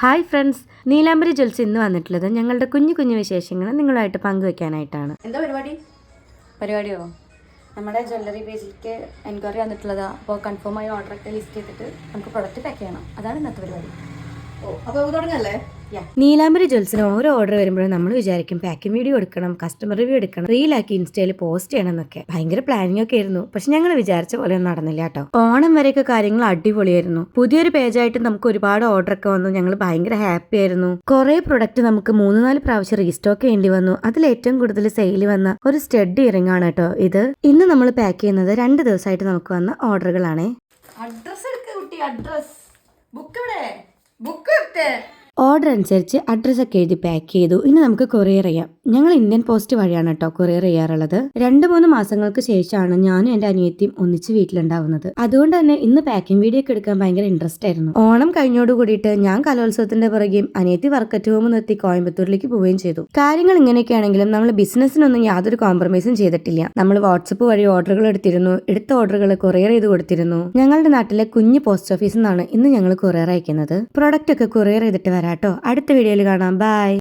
Hi friends, നീലാംബരി jewels ഇന്ന് വന്നിട്ടുള്ളത് ഞങ്ങളുടെ കുഞ്ഞു കുഞ്ഞു വിശേഷങ്ങൾ നിങ്ങളുമായിട്ട് പങ്കുവെക്കാനായിട്ടാണ്. എന്താ പരിപാടിയോ നമ്മുടെ ജ്വല്ലറി പേജിലേക്ക് എൻക്വയറി വന്നിട്ടുള്ളതാ. അപ്പോൾ കൺഫേമായി ഓർഡറൊക്കെ ലിസ്റ്റ് ചെയ്തിട്ട് നമുക്ക് പ്രൊഡക്റ്റ് പാക്ക് ചെയ്യണം. അതാണ് ഇന്നത്തെ പരിപാടി. അപ്പോൾ തുടങ്ങല്ലേ? നീലാംബരി ജ്വൽസിന് ഓരോ ഓർഡർ വരുമ്പോഴും നമ്മൾ വിചാരിക്കും പാക്കിംഗ് വീഡിയോ എടുക്കണം, കസ്റ്റമർ റിവ്യൂ എടുക്കണം, റീലാക്കി ഇൻസ്റ്റയിൽ പോസ്റ്റ് ചെയ്യണം എന്നൊക്കെ. ഭയങ്കര പ്ലാനിങ് ഒക്കെ ആയിരുന്നു. പക്ഷെ ഞങ്ങൾ വിചാരിച്ച പോലെ ഒന്നും നടന്നില്ല കേട്ടോ. ഓണം വരെയൊക്കെ കാര്യങ്ങൾ അടിപൊളിയായിരുന്നു. പുതിയൊരു പേജായിട്ട് നമുക്ക് ഒരുപാട് ഓർഡർ ഒക്കെ വന്നു. ഞങ്ങൾ ഭയങ്കര ഹാപ്പി ആയിരുന്നു. കുറെ പ്രൊഡക്റ്റ് നമുക്ക് 3-4 പ്രാവശ്യം റീസ്റ്റോക്ക് ചെയ്യേണ്ടി വന്നു. അതിൽ ഏറ്റവും കൂടുതൽ സെയിൽ വന്ന ഒരു സ്റ്റഡ് ഇയറിംഗ് ആണ് കേട്ടോ ഇത്. ഇന്ന് നമ്മൾ പാക്ക് ചെയ്യുന്നത് 2 ദിവസമായിട്ട് നമുക്ക് വന്ന ഓർഡറുകളാണ്. അഡ്രസ് എടുക്ക കുട്ടി, അഡ്രസ് ബുക്ക് എവിടെ? ബുക്ക് ഓർഡർ അനുസരിച്ച് അഡ്രസ്സൊക്കെ എഴുതി പാക്ക് ചെയ്തു. ഇനി നമുക്ക് കൊറിയർ ചെയ്യാം. ഞങ്ങൾ ഇന്ത്യൻ പോസ്റ്റ് വഴിയാണ് കേട്ടോ കൊറിയർ ചെയ്യാറുള്ളത്. 2-3 മാസങ്ങൾക്ക് ശേഷമാണ് ഞാനും എന്റെ അനിയത്തിയും ഒന്നിച്ച് വീട്ടിലുണ്ടാവുന്നത്. അതുകൊണ്ട് തന്നെ ഇന്ന് പാക്കിംഗ് വീഡിയോ ഒക്കെ എടുക്കാൻ ഭയങ്കര ഇൻട്രസ്റ്റ് ആയിരുന്നു. ഓണം കഴിഞ്ഞോട് കൂടിയിട്ട് ഞാൻ കലോത്സവത്തിന്റെ പുറകെയും അനിയത്തി വർക്ക് അറ്റ് ഹോം നിർത്തി കോയമ്പത്തൂരിലേക്ക് പോവുകയും ചെയ്തു. കാര്യങ്ങൾ ഇങ്ങനെയൊക്കെയാണെങ്കിലും നമ്മൾ ബിസിനസ്സിനൊന്നും യാതൊരു കോംപ്രമൈസും ചെയ്തിട്ടില്ല. നമ്മൾ വാട്സപ്പ് വഴി ഓർഡറുകൾ എടുത്തിരുന്നു. എടുത്ത ഓർഡറുകൾ കൊറിയർ ചെയ്ത് കൊടുത്തിരുന്നു. ഞങ്ങളുടെ നാട്ടിലെ കുഞ്ഞു പോസ്റ്റ് ഓഫീസിൽ നിന്നാണ് ഇന്ന് ഞങ്ങൾ കൊറിയർ അയക്കുന്നത്. പ്രൊഡക്റ്റ് ഒക്കെ കൊറിയർ ചെയ്തിട്ട് വരാട്ടോ. അടുത്ത വീഡിയോയിൽ കാണാം. ബൈ.